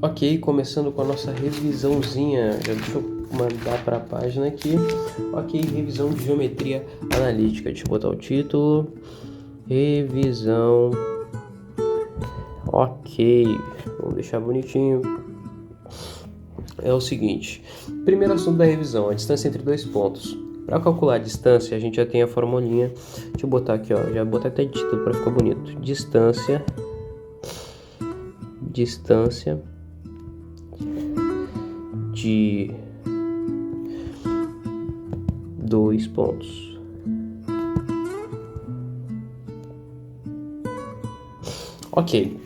Ok, começando com a nossa revisãozinha. Já deixa eu mandar para a página aqui. Ok, revisão de geometria analítica. Deixa eu botar o título. Revisão. Ok, vamos deixar bonitinho. É o seguinte. Primeiro assunto da revisão, a distância entre dois pontos. Para calcular a distância, a gente já tem a formulinha. Deixa eu botar aqui, ó. Já botar até título para ficar bonito. Distância de dois pontos. Ok.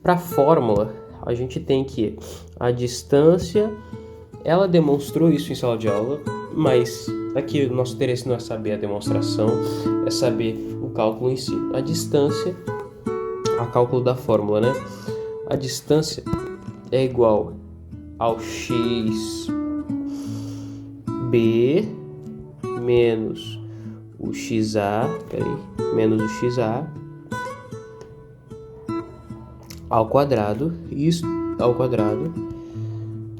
Para a fórmula, a gente tem que a distância, ela demonstrou isso em sala de aula, mas aqui o nosso interesse não é saber a demonstração, é saber o cálculo em si. A distância, a cálculo da fórmula, né? A distância é igual ao xb menos o xa, menos o xa ao quadrado, isso ao quadrado.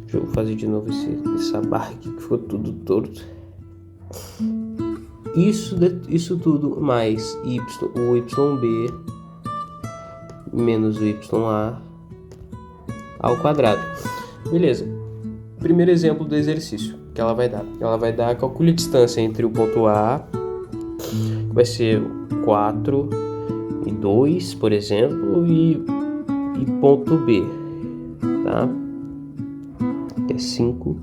Deixa eu fazer de novo essa barra aqui que ficou tudo torto. Isso tudo mais o yb menos o ya ao quadrado. Beleza. Primeiro exemplo do exercício que ela vai dar. Ela vai dar calcule a distância entre o ponto A, que vai ser 4 e 2, por exemplo, e ponto B, tá? Que é 5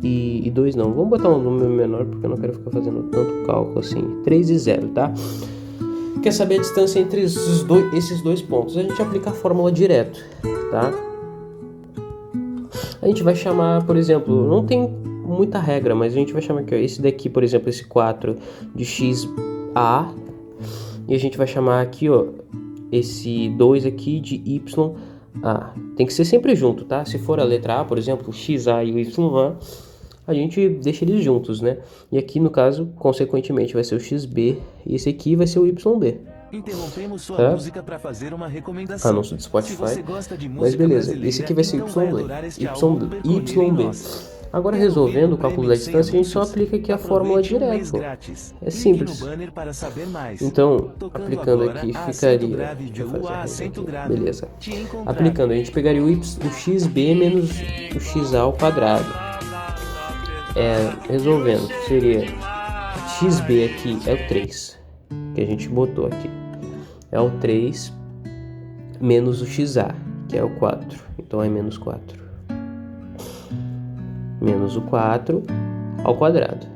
e 2 não. Vamos botar um número menor porque eu não quero ficar fazendo tanto cálculo assim. 3 e 0, tá? Quer saber a distância entre esses dois pontos? A gente aplica a fórmula direto, tá? A gente vai chamar, por exemplo, não tem muita regra, mas a gente vai chamar aqui, ó, esse daqui, por exemplo, esse 4 de xa, e a gente vai chamar aqui, ó, esse 2 aqui de ya. Tem que ser sempre junto, tá? Se for a letra A, por exemplo, o xa e o ya, a gente deixa eles juntos, né? E aqui, no caso, consequentemente, vai ser o xb e esse aqui vai ser o yb. Interrompemos sua música para fazer uma recomendação. Anúncio do Spotify. Se você gosta de música mas beleza, esse aqui vai ser YB. Agora, resolvendo o cálculo da distância, a gente só aplica aqui a fórmula direto. É simples. Então, aplicando aqui, ficaria... Deixa eu fazer aqui. Beleza. Aplicando, a gente pegaria o xb menos o xa ao quadrado. Resolvendo, seria xb aqui é o 3, que a gente botou aqui. É o 3 menos o xa, que é o 4. Então é menos 4. Menos o 4 ao quadrado.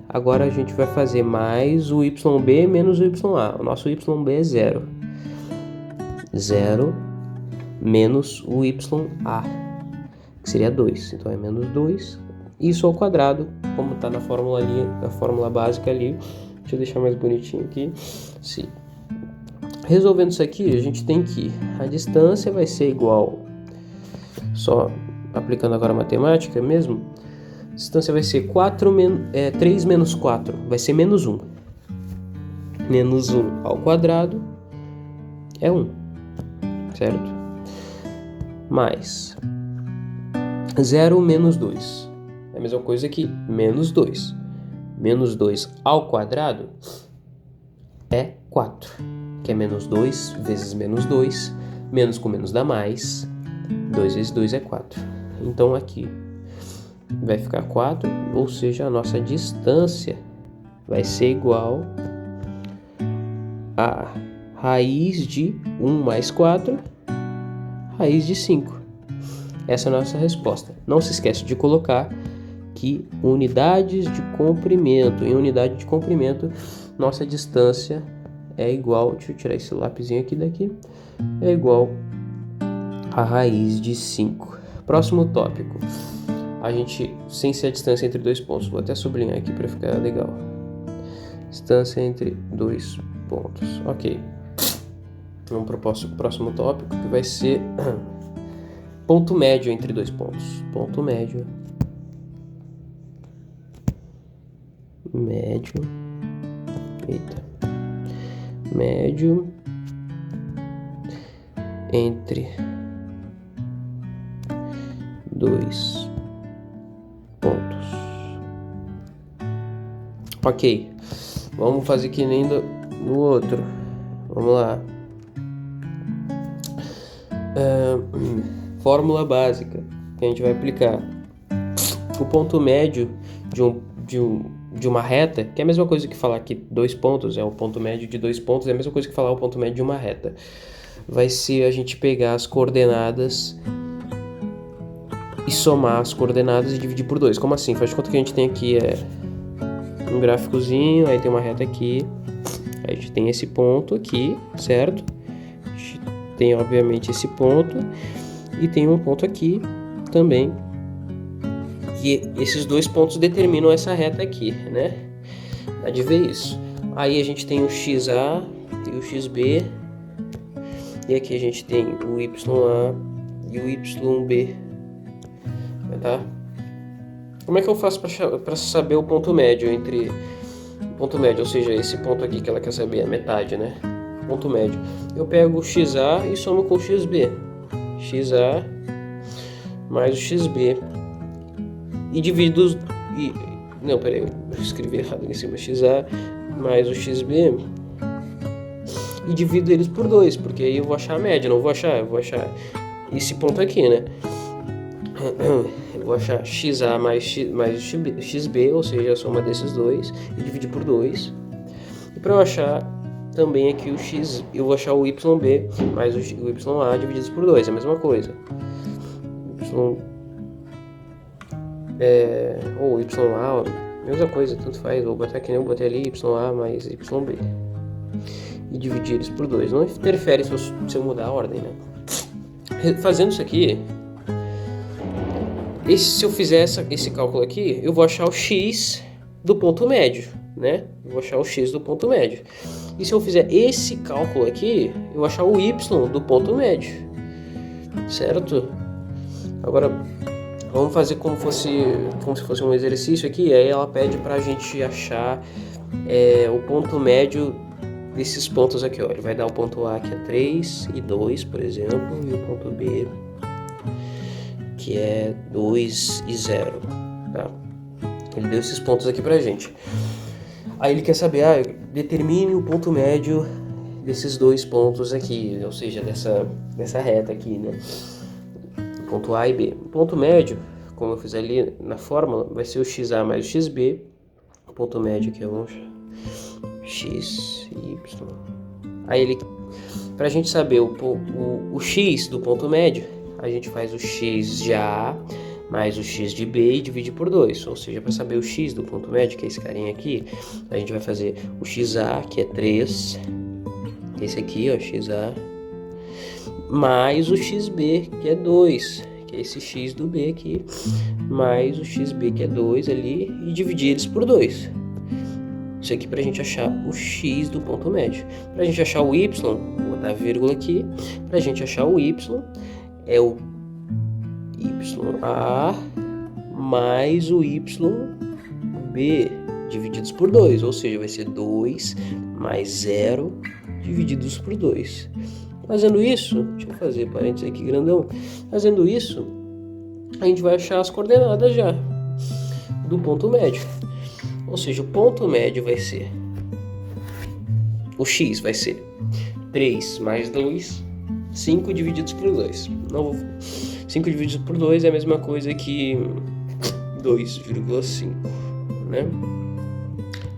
Agora a gente vai fazer mais o yb menos o ya. O nosso yb é 0. 0 menos o ya, que seria 2. Então é menos 2. Isso ao quadrado, como está na fórmula ali, na fórmula básica ali. Deixa eu deixar mais bonitinho aqui. Sim. Resolvendo isso aqui, a gente tem que a distância vai ser igual, só aplicando agora a matemática mesmo, a distância vai ser 3 menos 4, vai ser menos 1. Menos 1 ao quadrado é 1, certo? Mais 0 menos 2, é a mesma coisa que menos 2. Menos 2 ao quadrado é 4, que é menos 2 vezes menos 2, menos com menos dá mais, 2 vezes 2 é 4. Então aqui vai ficar 4, ou seja, a nossa distância vai ser igual a raiz de 1 mais 4, raiz de 5. Essa é a nossa resposta. Não se esquece de colocar que unidades de comprimento, em unidade de comprimento, nossa distância é igual, deixa eu tirar esse lapisinho aqui daqui, é igual a raiz de 5. Próximo tópico, a gente, sem ser a distância entre dois pontos, vou até sublinhar aqui para ficar legal. Distância entre dois pontos, ok. Vamos para o próximo tópico, que vai ser ponto médio entre dois pontos. Ponto médio entre 2 pontos. Ok, vamos fazer que nem no outro. Vamos lá. Fórmula básica que a gente vai aplicar. O ponto médio de uma reta, que é a mesma coisa que falar que 2 pontos é o ponto médio de 2 pontos, é a mesma coisa que falar o ponto médio de uma reta. Vai ser a gente pegar as coordenadas e somar as coordenadas e dividir por 2. Como assim? Faz de conta que a gente tem aqui um gráficozinho, aí tem uma reta aqui, aí a gente tem esse ponto aqui, certo? A gente tem obviamente esse ponto e tem um ponto aqui também. E esses 2 pontos determinam essa reta aqui, né? Dá de ver isso. Aí a gente tem o XA e o XB. E aqui a gente tem o YA e o YB. Tá? Como é que eu faço para saber o ponto médio entre... Ponto médio, ou seja, esse ponto aqui que ela quer saber, a metade, né? Ponto médio. Eu pego o XA e somo com o XB. XA mais o XB. E divido os... Não, peraí, eu escrevi errado aqui em cima. XA mais o XB. E divido eles por 2, porque aí eu vou achar a média. Eu vou achar esse ponto aqui, né? Eu vou achar XA mais XB, ou seja, a soma desses dois, e dividir por 2. E para eu achar também aqui o X, eu vou achar o YB mais o YA divididos por 2, é a mesma coisa. Ou YA, mesma coisa, tanto faz, vou botar que nem eu botei ali, YA mais YB. E dividir eles por 2. Não interfere se eu mudar a ordem, né? Fazendo isso aqui, se eu fizer esse cálculo aqui, eu vou achar o X do ponto médio, né? Eu vou achar o X do ponto médio. E se eu fizer esse cálculo aqui, eu vou achar o Y do ponto médio. Certo? Agora, vamos fazer como se fosse um exercício aqui. Aí ela pede pra gente achar o ponto médio desses pontos aqui, ó. Ele vai dar o ponto A que é 3 e 2, por exemplo, e o ponto B que é 2 e 0, tá? Ele deu esses pontos aqui pra gente. Aí ele quer saber, determine o ponto médio desses 2 pontos aqui, ou seja, dessa reta aqui, né? Ponto A e B. O ponto médio, como eu fiz ali na fórmula, vai ser o XA mais o XB. O ponto médio aqui, vamos X, Y. Aí pra gente saber o X do ponto médio, a gente faz o X de A mais o X de B e divide por 2. Ou seja, para saber o X do ponto médio, que é esse carinha aqui, a gente vai fazer o XA, que é 3. Esse aqui, ó, XA. Mais o XB, que é 2. Que é esse X do B aqui. Mais o XB, que é 2 ali. E dividir eles por 2. Isso aqui pra gente achar o X do ponto médio. Pra gente achar o Y, vou botar a vírgula aqui. Pra gente achar o Y, é o YA mais o YB divididos por 2, ou seja, vai ser 2 mais 0 divididos por 2. Fazendo isso, deixa eu fazer parênteses aqui grandão. Fazendo isso, a gente vai achar as coordenadas já do ponto médio. Ou seja, o ponto médio vai ser, o X vai ser 3 mais 2, 5 divididos por 2. 5 divididos por 2 é a mesma coisa que 2,5, né?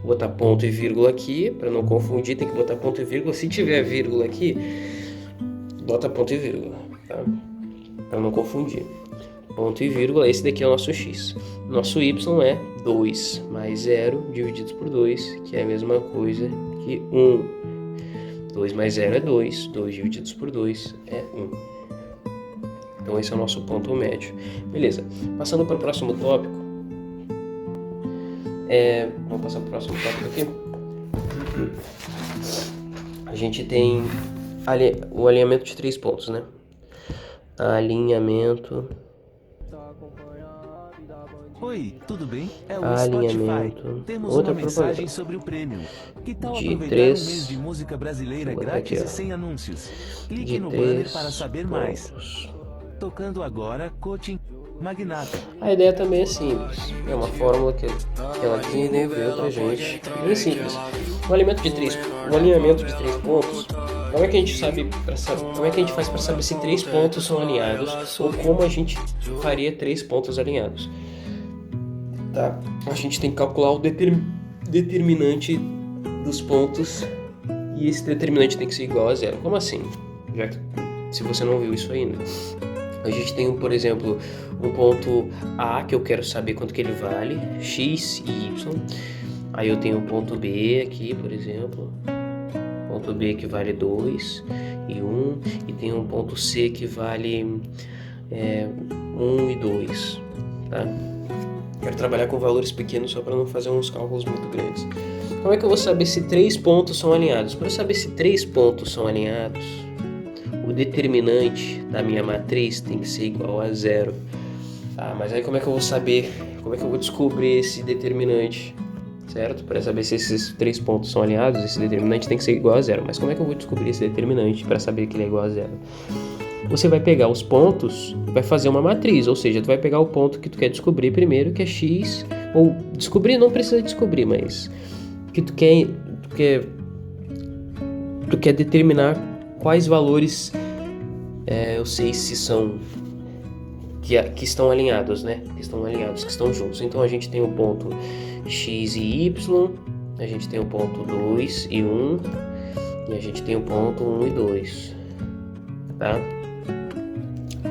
Vou botar ponto e vírgula aqui, para não confundir, tem que botar ponto e vírgula. Se tiver vírgula aqui, bota ponto e vírgula, tá? Para não confundir. Ponto e vírgula, esse daqui é o nosso X. Nosso Y é 2 mais 0 divididos por 2, que é a mesma coisa que 1. 2 mais 0 é 2, 2 divididos por 2 é 1. Então esse é o nosso ponto médio. Beleza, passando para o próximo tópico. Vamos passar para o próximo tópico aqui. A gente tem o alinhamento de 3 pontos, né? Alinhamento. Oi, tudo bem? É o Alinhamento. Spotify. Temos Outra uma mensagem propaganda. sobre o prêmio. Que tal De aproveitar 3. um mês de música brasileira Vou botar grátis aqui, ó. e sem anúncios? Clique De no 3 banner para saber mais. pontos. Tocando agora, Coaching. magnata. A ideia também é simples. É uma fórmula que ela desenvolveu pra gente. Bem simples. Um alinhamento de 3 pontos. Como é que a gente como é que a gente faz para saber se 3 pontos são alinhados ou como a gente faria 3 pontos alinhados? Tá? A gente tem que calcular o determinante dos pontos e esse determinante tem que ser igual a zero. Como assim? Já que se você não viu isso ainda. A gente tem, por exemplo, um ponto A que eu quero saber quanto que ele vale, x e y. Aí eu tenho um ponto B aqui, por exemplo. Ponto B que vale 2 e 1. E tem um ponto C que vale 1 e 2. Tá? Quero trabalhar com valores pequenos só para não fazer uns cálculos muito grandes. Como é que eu vou saber se 3 pontos são alinhados? Para saber se 3 pontos são alinhados, o determinante da minha matriz tem que ser igual a zero. Ah, mas aí como é que eu vou saber? Como é que eu vou descobrir esse determinante? Certo? Para saber se esses 3 pontos são alinhados, esse determinante tem que ser igual a zero. Mas como é que eu vou descobrir esse determinante para saber que ele é igual a zero? Você vai pegar os pontos e vai fazer uma matriz, ou seja, tu vai pegar o ponto que tu quer descobrir primeiro, que é x, ou descobrir, não precisa descobrir, mas que tu quer determinar quais valores eu sei se são que estão alinhados, né? Que estão alinhados, que estão juntos. Então a gente tem o ponto x e y, a gente tem o ponto 2 e 1, e a gente tem o ponto 1 e 2, tá?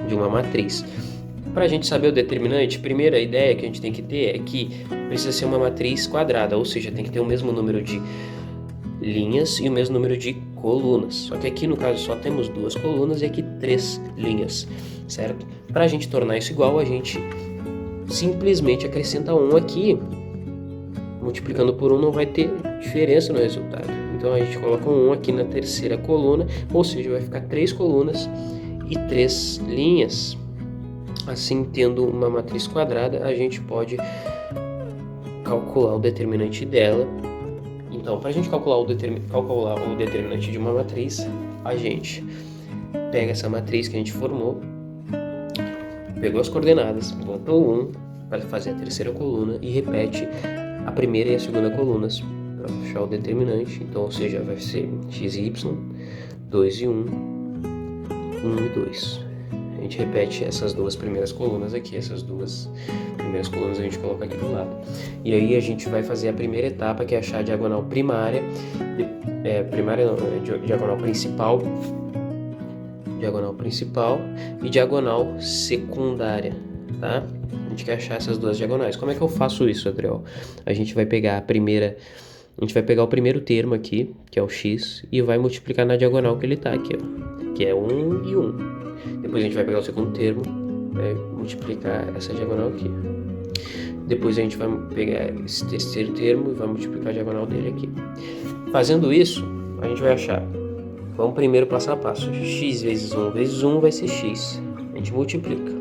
De uma matriz. Para a gente saber o determinante, a primeira ideia que a gente tem que ter é que precisa ser uma matriz quadrada, ou seja, tem que ter o mesmo número de linhas e o mesmo número de colunas. Só que aqui no caso só temos 2 colunas e aqui 3 linhas, certo? Para a gente tornar isso igual, a gente simplesmente acrescenta 1 aqui. Multiplicando por 1 não vai ter diferença no resultado. Então a gente coloca 1 aqui na terceira coluna, ou seja, vai ficar 3 colunas e 3 linhas. Assim, tendo uma matriz quadrada, a gente pode calcular o determinante dela. Então, para a gente calcular o determinante de uma matriz, a gente pega essa matriz que a gente formou, pegou as coordenadas, botou 1 para fazer a terceira coluna e repete a primeira e a segunda colunas para achar o determinante. Então, ou seja, vai ser x e y, 2 e 1, 1 e 2. A gente repete essas duas primeiras colunas aqui, essas duas primeiras colunas a gente coloca aqui do lado. E aí a gente vai fazer a primeira etapa, que é achar a diagonal primária, diagonal principal e diagonal secundária, tá? A gente quer achar essas duas diagonais. Como é que eu faço isso, Adriel? A gente vai pegar o primeiro termo aqui, que é o x, e vai multiplicar na diagonal que ele tá aqui, ó, que é 1 e 1. Depois a gente vai pegar o segundo termo, vai multiplicar essa diagonal aqui. Depois a gente vai pegar esse terceiro termo e vai multiplicar a diagonal dele aqui. Fazendo isso, a gente vai achar. Vamos primeiro passo a passo. X vezes 1 vai ser x. A gente multiplica.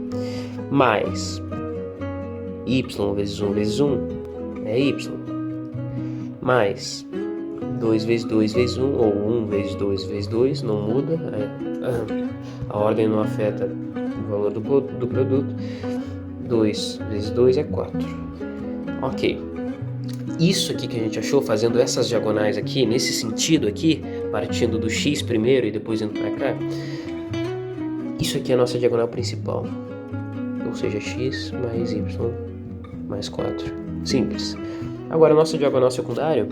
Mais y vezes 1 é y. Mais 2 vezes 2 vezes 1, ou 1 vezes 2 vezes 2, não muda. A ordem não afeta o valor do produto. 2 vezes 2 é 4. Ok. Isso aqui que a gente achou, fazendo essas diagonais aqui, nesse sentido aqui, partindo do x primeiro e depois indo para cá, isso aqui é a nossa diagonal principal. Ou seja, x mais y mais 4. Simples. Agora, a nossa diagonal secundária,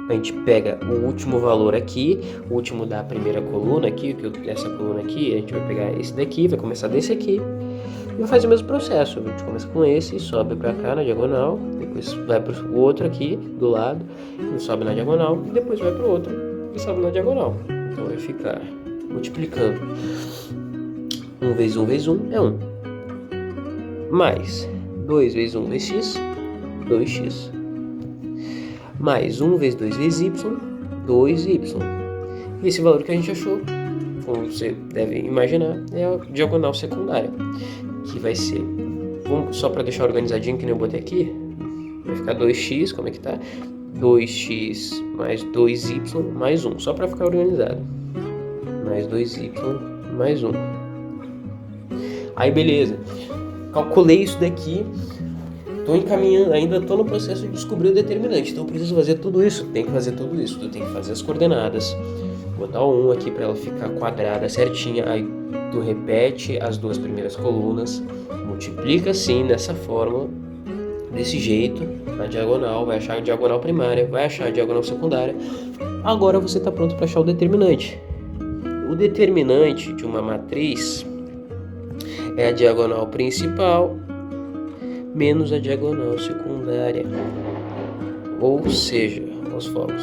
a gente pega o último valor aqui, o último da primeira coluna aqui, essa coluna aqui, a gente vai pegar esse daqui, vai começar desse aqui, e vai fazer o mesmo processo. A gente começa com esse, sobe pra cá na diagonal, depois vai pro outro aqui do lado, e sobe na diagonal, e depois vai pro outro e sobe na diagonal. Então vai ficar multiplicando. 1 vezes 1 vezes 1 é 1. Mais 2 vezes 1 vezes x, 2x. Mais 1 vezes 2 vezes y, 2y. E esse valor que a gente achou, como você deve imaginar, é a diagonal secundária, que vai ser, só para deixar organizadinho que nem eu botei aqui, vai ficar 2x, como é que tá? 2x mais 2y mais 1, só para ficar organizado. Mais 2y mais 1. Aí beleza, calculei isso daqui, estou encaminhando, ainda estou no processo de descobrir o determinante, então eu preciso fazer tudo isso, tem que fazer tudo isso, tu tem que fazer as coordenadas, botar o 1 aqui para ela ficar quadrada certinha, aí tu repete as duas primeiras colunas, multiplica assim, nessa forma, desse jeito, na diagonal, vai achar a diagonal primária, vai achar a diagonal secundária. Agora você está pronto para achar o determinante. O determinante de uma matriz é a diagonal principal menos a diagonal secundária, ou seja, aos fogos.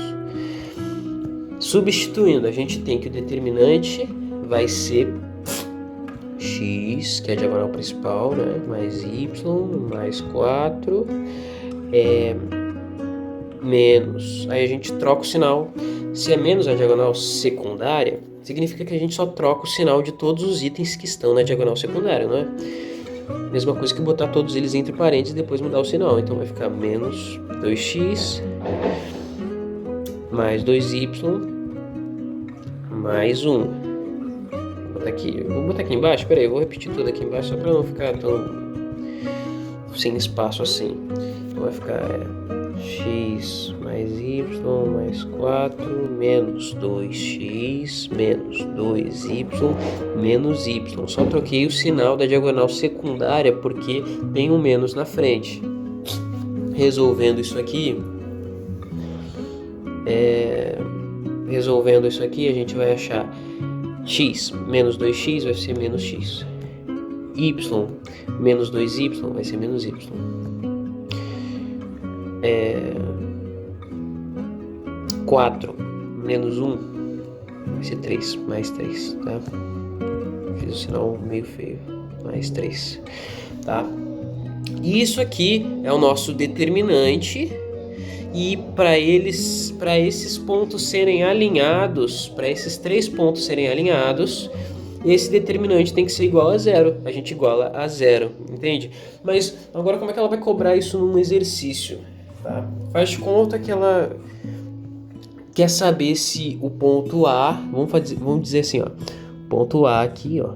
Substituindo, a gente tem que o determinante vai ser x, que é a diagonal principal, né? Mais y, mais 4, menos. Aí a gente troca o sinal. Se é menos a diagonal secundária, significa que a gente só troca o sinal de todos os itens que estão na diagonal secundária, não é? Mesma coisa que botar todos eles entre parênteses e depois mudar o sinal. Então vai ficar menos 2x mais 2y mais 1. Vou botar aqui embaixo, peraí, eu vou repetir tudo aqui embaixo só para não ficar tão sem espaço assim. Então vai ficar x mais y mais 4 menos 2x menos 2y menos y. Só troquei o sinal da diagonal secundária porque tem um menos na frente. Resolvendo isso aqui, a gente vai achar x menos 2x vai ser menos x. Y menos 2y vai ser menos y. 4 menos 1 vai ser 3, mais 3, tá? Fiz o sinal meio feio, mais 3, tá? E isso aqui é o nosso determinante. E para esses pontos serem alinhados, para esses 3 pontos serem alinhados, esse determinante tem que ser igual a 0. A gente iguala a 0, entende? Mas agora como é que ela vai cobrar isso num exercício? Tá? Faz de conta que ela quer saber se o ponto A, vamos dizer assim, ó, ponto A aqui, ó,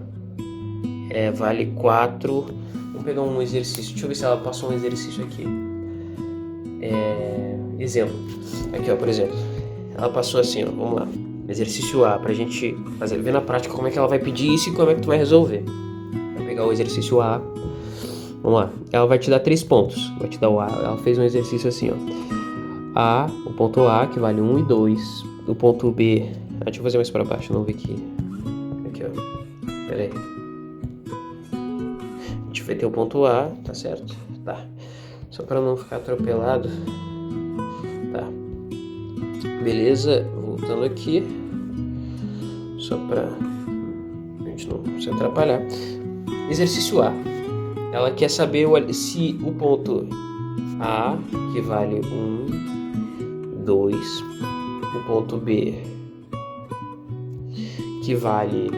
vale 4. Vamos pegar um exercício, deixa eu ver se ela passou um exercício aqui. Exemplo, aqui ó, por exemplo, ela passou assim, ó, vamos lá, exercício A, pra gente ver na prática como é que ela vai pedir isso e como é que tu vai resolver. Vai pegar o exercício A, vamos lá, ela vai te dar 3 pontos, vai te dar o A, ela fez um exercício assim, ó, o ponto A que vale 1 e 2, o ponto B, deixa eu fazer mais pra baixo, não ver aqui, ó, pera aí, a gente vai ter o ponto A, tá certo? Tá, só pra não ficar atropelado. Tá. Beleza, voltando aqui, só para a gente não se atrapalhar. Exercício A. Ela quer saber se o ponto A, que vale 1, 2, o ponto B, que vale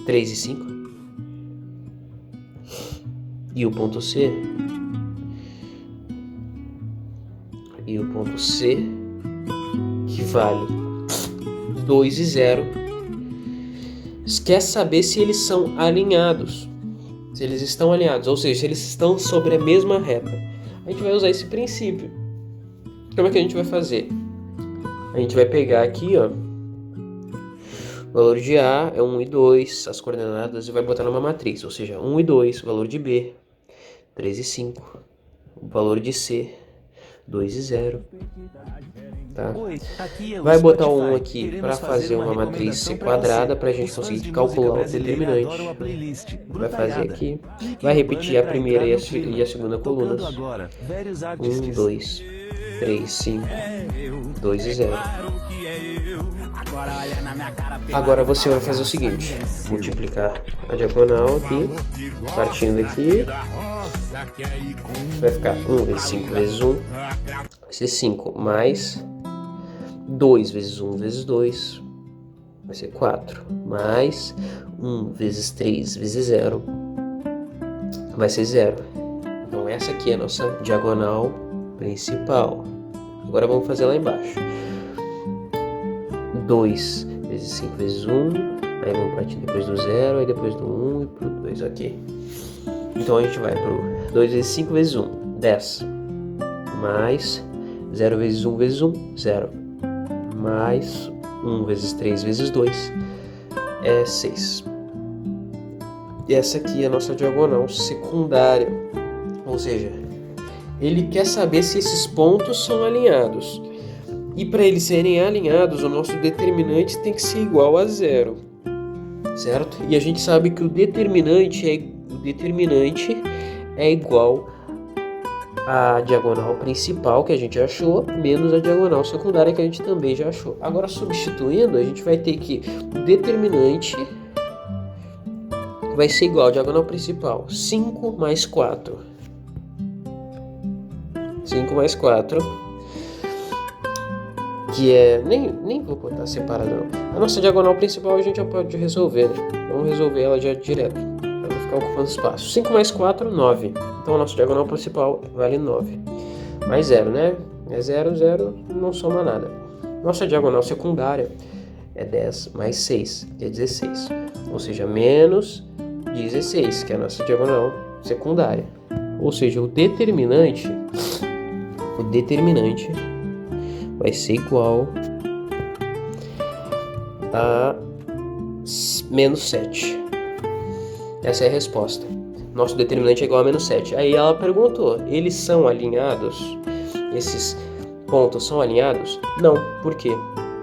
3 e 5, e o ponto C, que vale 2 e 0, quer saber se eles são alinhados, se eles estão alinhados, ou seja, se eles estão sobre a mesma reta. A gente vai usar esse princípio. Como é que a gente vai fazer? A gente vai pegar aqui, ó, o valor de A é 1 e 2, as coordenadas, e vai botar numa matriz, ou seja, 1 e 2, o valor de B, 3 e 5, o valor de C, 2 e 0. Tá? Vai botar o 1 aqui para fazer uma matriz C quadrada para a gente conseguir calcular o determinante. Vai fazer aqui. Vai repetir a primeira e a segunda colunas. 1, 2, 3, 5, 2 e 0. Agora você vai fazer o seguinte: multiplicar a diagonal aqui, partindo aqui. Vai ficar 1 vezes 5 vezes 1, vai ser 5, mais 2 vezes 1 vezes 2, vai ser 4, mais 1 vezes 3 vezes 0, vai ser 0. Então essa aqui é a nossa diagonal principal. Agora vamos fazer lá embaixo. 2 vezes 5 vezes 1, Aí vamos partir depois do 0, aí depois do 1 e pro 2, ok. Então a gente vai pro 2 vezes 5 vezes 1, 10. Mais 0 vezes 1 vezes 1, 0. Mais 1 vezes 3 vezes 2 é 6. E essa aqui é a nossa diagonal secundária. Ou seja, ele quer saber se esses pontos são alinhados. E para eles serem alinhados, o nosso determinante tem que ser igual a 0. Certo? E a gente sabe que o determinante é igual à diagonal principal que a gente achou, menos a diagonal secundária que a gente também já achou. Agora, substituindo, a gente vai ter que o determinante vai ser igual à diagonal principal. 5 mais 4. 5 mais 4. Que é... Nem vou botar separado não. A nossa diagonal principal a gente já pode resolver, né? Vamos resolver ela já direto, para não ficar ocupando espaço. 5 mais 4, 9. Então a nossa diagonal principal vale 9. Mais 0, né? É 0, 0, não soma nada. Nossa diagonal secundária é 10 mais 6, que é 16. Ou seja, menos 16, que é a nossa diagonal secundária. Ou seja, o determinante vai ser igual a menos 7. Essa é a resposta. Nosso determinante é igual a menos 7. Aí ela perguntou, eles são alinhados? Esses pontos são alinhados? Não. Por quê?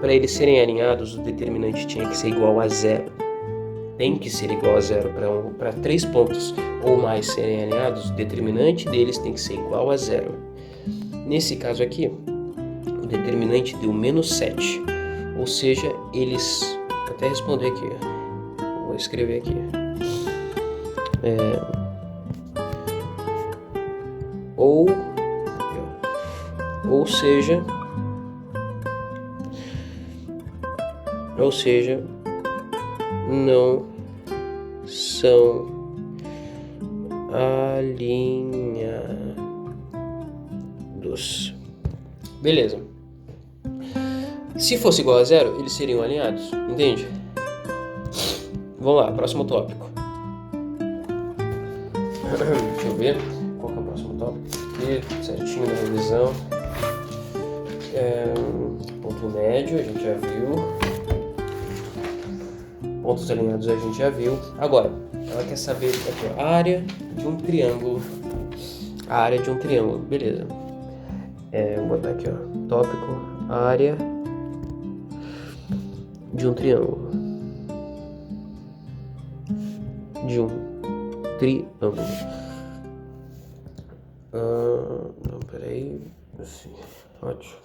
Para eles serem alinhados, o determinante tinha que ser igual a 0. Tem que ser igual a 0. Para 3 pontos ou mais serem alinhados, o determinante deles tem que ser igual a 0. Nesse caso aqui, o determinante deu menos 7. Ou seja, eles... Vou até responder aqui. Vou escrever aqui. Ou seja, não são alinhados. Beleza. Se fosse igual a 0, eles seriam alinhados, entende? Vamos lá, próximo tópico. Deixa eu ver qual que é o próximo tópico aqui, certinho na revisão. Ponto médio, a gente já viu. Pontos alinhados a gente já viu. Agora, ela quer saber aqui, a área de um triângulo. A área de um triângulo, beleza. Vou botar aqui, ó, tópico, área de um triângulo. De um triângulo. Não, peraí. Assim, ótimo.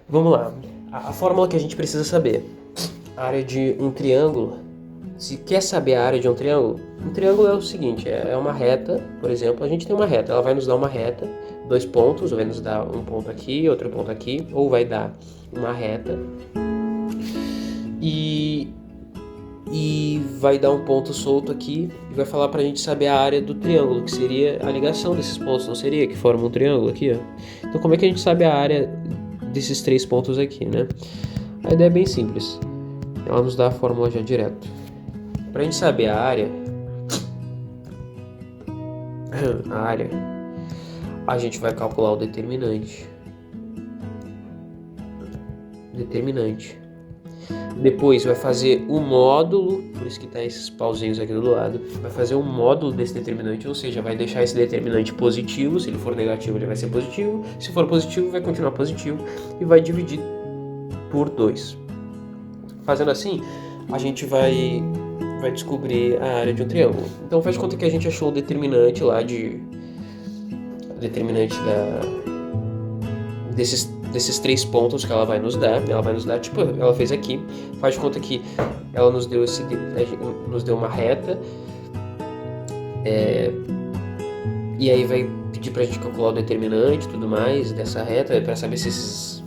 Vamos lá. A fórmula que a gente precisa saber. A área de um triângulo. Se quer saber a área de um triângulo é o seguinte, é uma reta, por exemplo, a gente tem uma reta, ela vai nos dar uma reta, 2 pontos, ou vai nos dar um ponto aqui, outro ponto aqui, ou vai dar uma reta e vai dar um ponto solto aqui e vai falar pra gente saber a área do triângulo, que seria a ligação desses pontos, não seria? Que forma um triângulo aqui, ó. Então como é que a gente sabe a área desses 3 pontos aqui, né? A ideia é bem simples, ela nos dá a fórmula já direto. Pra gente saber a área, a gente vai calcular o determinante. Depois vai fazer o módulo, por isso que tá esses pauzinhos aqui do lado, vai fazer um módulo desse determinante, ou seja, vai deixar esse determinante positivo, se ele for negativo ele vai ser positivo, se for positivo vai continuar positivo e vai dividir por 2. Fazendo assim, a gente vai descobrir a área de um triângulo. Então faz de conta que a gente achou o determinante lá desses 3 pontos que ela vai nos dar. Ela vai nos dar, tipo, ela fez aqui. Faz de conta que ela nos deu uma reta. E aí vai pedir pra gente calcular o determinante e tudo mais dessa reta, para saber se esses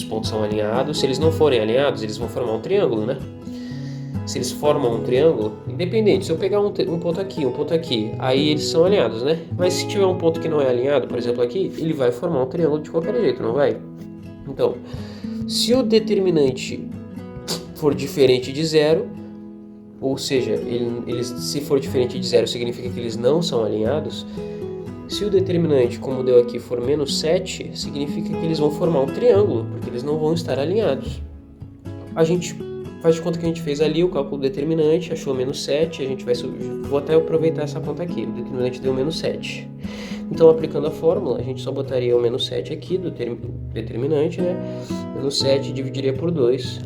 pontos são alinhados. Se eles não forem alinhados, eles vão formar um triângulo, né? Se eles formam um triângulo, independente, se eu pegar um ponto aqui, aí eles são alinhados, né? Mas se tiver um ponto que não é alinhado, por exemplo aqui, ele vai formar um triângulo de qualquer jeito, não vai? Então, se o determinante for diferente de zero, ou seja, se for diferente de zero, significa que eles não são alinhados. Se o determinante, como deu aqui, for menos 7, significa que eles vão formar um triângulo, porque eles não vão estar alinhados. A gente faz de conta que a gente fez ali o cálculo do determinante, achou menos 7, a gente vai vou até aproveitar essa conta aqui, o determinante deu menos 7. Então, aplicando a fórmula, a gente só botaria o menos 7 aqui do determinante, né? Menos 7 dividiria por 2.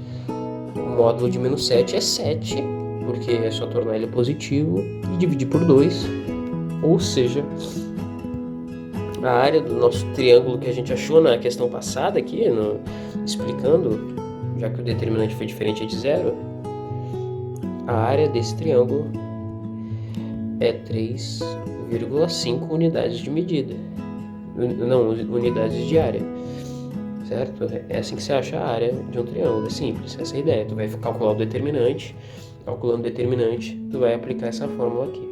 O módulo de menos 7 é 7, porque é só tornar ele positivo e dividir por 2. Ou seja, a área do nosso triângulo que a gente achou na questão passada aqui, explicando, já que o determinante foi diferente de zero, a área desse triângulo é 3,5 unidades de medida. Não, unidades de área. Certo? É assim que você acha a área de um triângulo. É simples, essa é a ideia. Tu vai calcular o determinante. Calculando o determinante, tu vai aplicar essa fórmula aqui.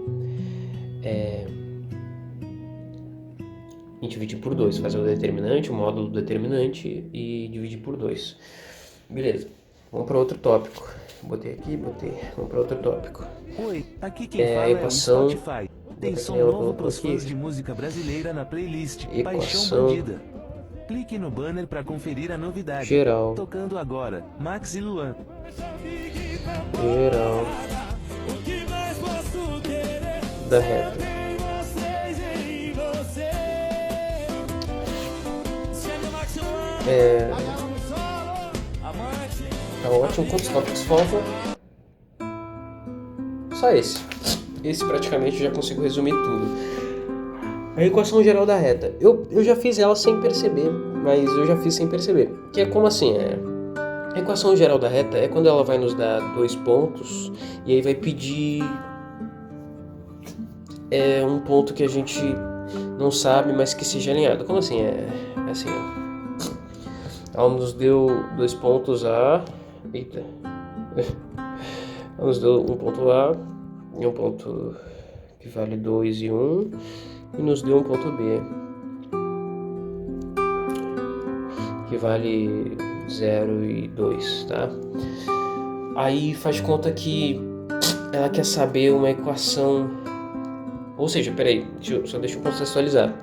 E dividir por 2. Fazer o determinante, o módulo do determinante e dividir por 2. Beleza. Vamos para outro tópico. Botei. Vamos para outro tópico. Oi, aqui quem fala a equação... é o Spotify. Tem som novo pros fãs de música brasileira na playlist Paixão Bandida. Clique no banner para conferir a novidade. Geral. Tocando agora, Max e Luan. Geral da reta. Tá ótimo. Quantos tópicos faltam? Só esse. Esse praticamente eu já consigo resumir tudo. A equação geral da reta. Eu já fiz ela sem perceber, mas eu já fiz sem perceber. Que é como assim? A equação geral da reta é quando ela vai nos dar 2 pontos e aí vai pedir um ponto que a gente não sabe, mas que seja alinhado. Como assim? É assim, ó. Ela nos deu 2 pontos A. Eita. Ela nos deu um ponto A e um ponto que vale 2 e 1. E nos deu um ponto B que vale 0 e 2, tá? Aí faz de conta que ela quer saber uma equação, ou seja, peraí, deixa eu contextualizar.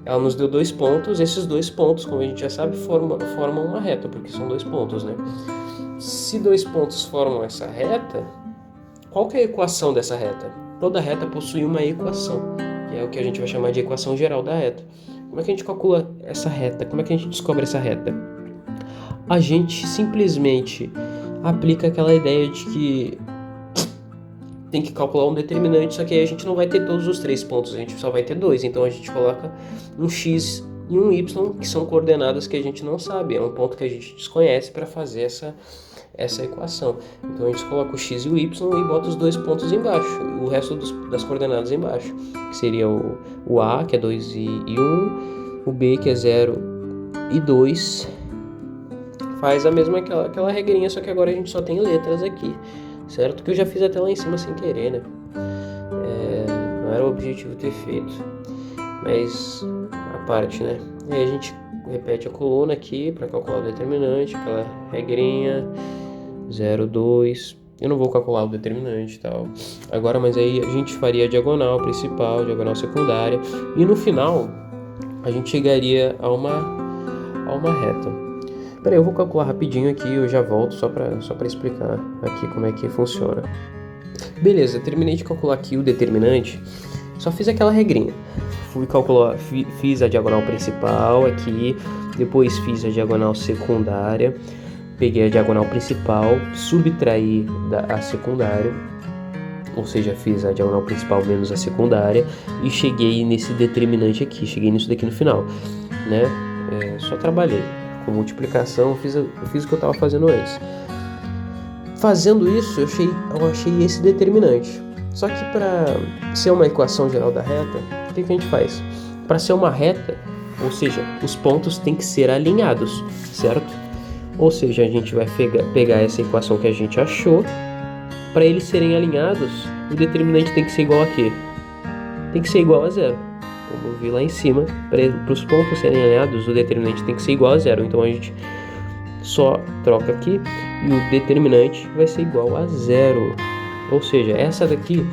Ela nos deu 2 pontos, esses 2 pontos, como a gente já sabe, formam uma reta, porque são 2 pontos, né? Se 2 pontos formam essa reta, qual que é a equação dessa reta? Toda reta possui uma equação, que é o que a gente vai chamar de equação geral da reta. Como é que a gente calcula essa reta? Como é que a gente descobre essa reta? A gente simplesmente aplica aquela ideia de que tem que calcular um determinante, só que aí a gente não vai ter todos os 3 pontos, a gente só vai ter 2. Então a gente coloca um x e um y, que são coordenadas que a gente não sabe. É um ponto que a gente desconhece para fazer essa equação. Então a gente coloca o x e o y e bota os 2 pontos embaixo, o resto das coordenadas embaixo, que seria o a, que é 2 e 1, o b, que é 0 e 2. Faz a mesma aquela regrinha, só que agora a gente só tem letras aqui, certo? Que eu já fiz até lá em cima sem querer, né? Não era o objetivo ter feito, mas a parte, né? E aí a gente repete a coluna aqui para calcular o determinante, aquela regrinha 0, 2. Eu não vou calcular o determinante e tal agora, mas aí a gente faria a diagonal principal, diagonal secundária, e no final a gente chegaria a uma reta. Peraí, eu vou calcular rapidinho aqui, eu já volto só para explicar aqui como é que funciona. Beleza, terminei de calcular aqui o determinante, só fiz aquela regrinha. Fui calcular, fiz a diagonal principal aqui, depois fiz a diagonal secundária, peguei a diagonal principal, subtraí a secundária, ou seja, fiz a diagonal principal menos a secundária e cheguei nesse determinante aqui, cheguei nisso daqui no final, né? Só trabalhei com multiplicação, eu fiz o que eu estava fazendo antes. Fazendo isso, eu achei esse determinante. Só que para ser uma equação geral da reta, o que a gente faz? Para ser uma reta, ou seja, os pontos têm que ser alinhados, certo? Ou seja, a gente vai pegar essa equação que a gente achou, para eles serem alinhados, o determinante tem que ser igual a quê? Tem que ser igual a 0. Como eu vi lá em cima, para os pontos serem alinhados, o determinante tem que ser igual a 0. Então a gente só troca aqui e o determinante vai ser igual a 0. Ou seja, essa daqui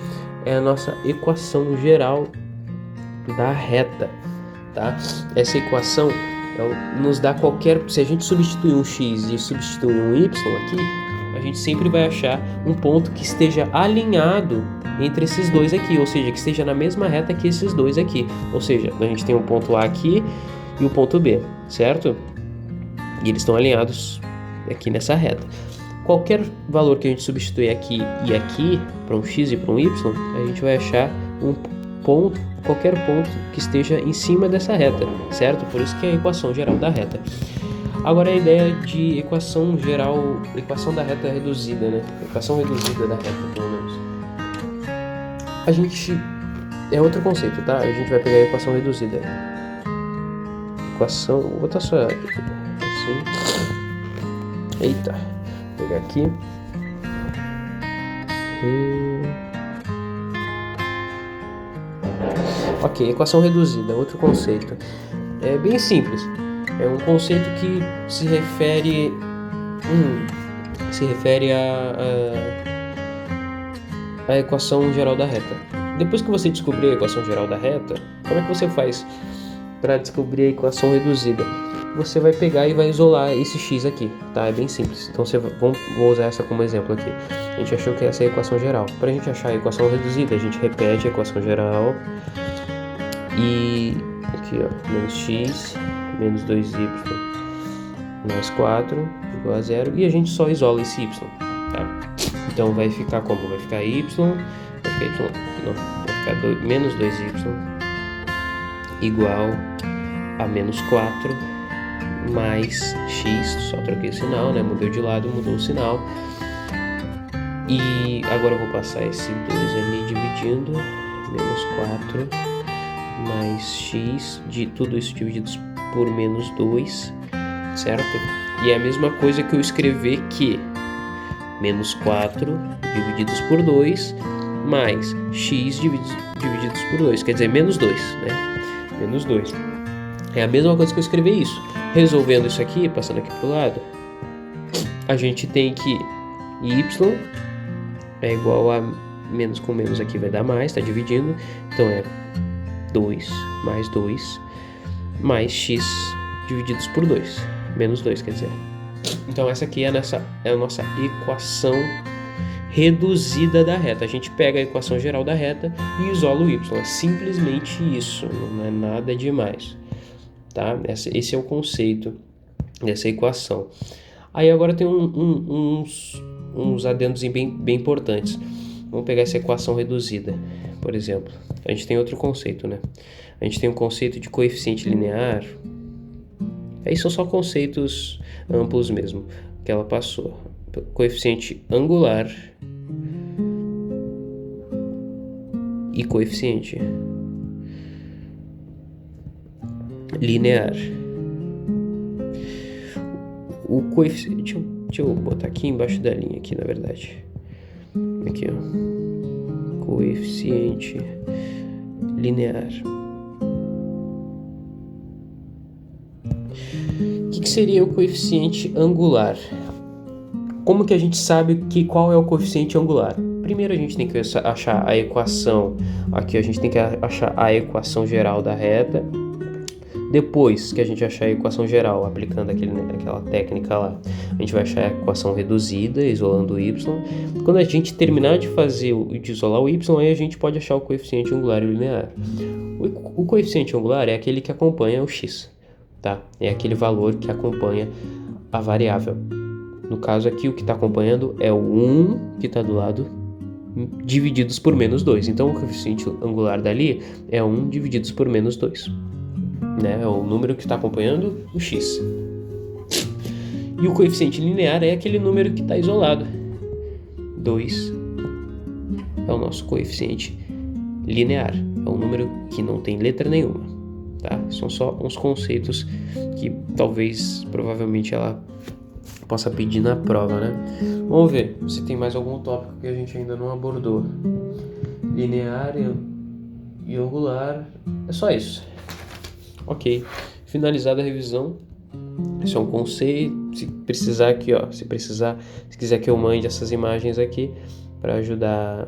é a nossa equação geral da reta, tá? Essa equação nos dá se a gente substituir um x e substituir um y aqui, a gente sempre vai achar um ponto que esteja alinhado entre esses dois aqui, ou seja, que esteja na mesma reta que esses dois aqui. Ou seja, a gente tem um ponto A aqui e o ponto B, certo? E eles estão alinhados aqui nessa reta. Qualquer valor que a gente substituir aqui e aqui, para um x e para um y, a gente vai achar qualquer ponto que esteja em cima dessa reta, certo? Por isso que é a equação geral da reta. Agora a ideia de equação da reta reduzida, né? Equação reduzida da reta, pelo menos. É outro conceito, tá? A gente vai pegar a equação reduzida. Vou botar só assim. Eita. Vou pegar aqui. Ok, equação reduzida, outro conceito. É bem simples. É um conceito que se refere à equação geral da reta. Depois que você descobrir a equação geral da reta, como é que você faz para descobrir a equação reduzida? Você vai pegar e vai isolar esse x aqui, tá? É bem simples. Então vou usar essa como exemplo aqui. A gente achou que essa é a equação geral. Para a gente achar a equação reduzida, a gente repete a equação geral e aqui, ó, menos x menos 2y mais 4 igual a 0, e a gente só isola esse y, tá? Então vai ficar como? Vai ficar menos 2y igual a menos 4 mais x, só troquei o sinal, né? Mudou de lado, mudou o sinal. E agora eu vou passar esse 2 ali dividindo, menos 4 mais x, de tudo isso dividido por menos 2, certo? E é a mesma coisa que eu escrever que menos 4 divididos por 2 mais x divididos por 2, quer dizer, menos 2, né? Menos 2. É a mesma coisa que eu escrever isso. Resolvendo isso aqui, passando aqui pro lado, a gente tem que y é igual a menos com menos aqui vai dar mais, tá dividindo, então é 2 mais 2 mais x divididos por 2, menos 2, quer dizer. Então essa aqui é a nossa equação reduzida da reta. A gente pega a equação geral da reta e isola o y. É simplesmente isso, não é nada demais, tá? Esse é o conceito dessa equação. Aí agora tem uns adendos bem importantes. Vamos pegar essa equação reduzida, por exemplo. A gente tem outro conceito, né? A gente tem um conceito de coeficiente linear. Aí são só conceitos amplos mesmo que ela passou. Coeficiente angular e coeficiente linear. O coeficiente, deixa eu botar aqui embaixo da linha aqui, na verdade. Aqui, ó. Coeficiente linear. O que seria o coeficiente angular? Como que a gente sabe qual é o coeficiente angular? Primeiro a gente tem que achar a equação. Aqui a gente tem que achar a equação geral da reta. Depois que a gente achar a equação geral, aplicando aquela técnica lá, a gente vai achar a equação reduzida, isolando o y. Quando a gente terminar de isolar o y, aí a gente pode achar o coeficiente angular e linear. O coeficiente angular é aquele que acompanha o x, tá? É aquele valor que acompanha a variável. No caso aqui, o que está acompanhando é o 1 que está do lado, divididos por menos 2. Então, o coeficiente angular dali é 1 divididos por menos 2. Né? É o número que está acompanhando o x. E o coeficiente linear é aquele número que está isolado. 2 é o nosso coeficiente linear. É um número que não tem letra nenhuma. Tá? São só uns conceitos que provavelmente ela possa pedir na prova, né? Vamos ver se tem mais algum tópico que a gente ainda não abordou. Linear e angular. É só isso. Ok. Finalizada a revisão. Esse é um conceito. se precisar aqui, ó, se quiser que eu mande essas imagens aqui para ajudar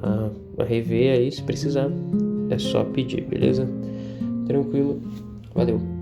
a rever aí, se precisar, é só pedir, beleza? Tranquilo, valeu.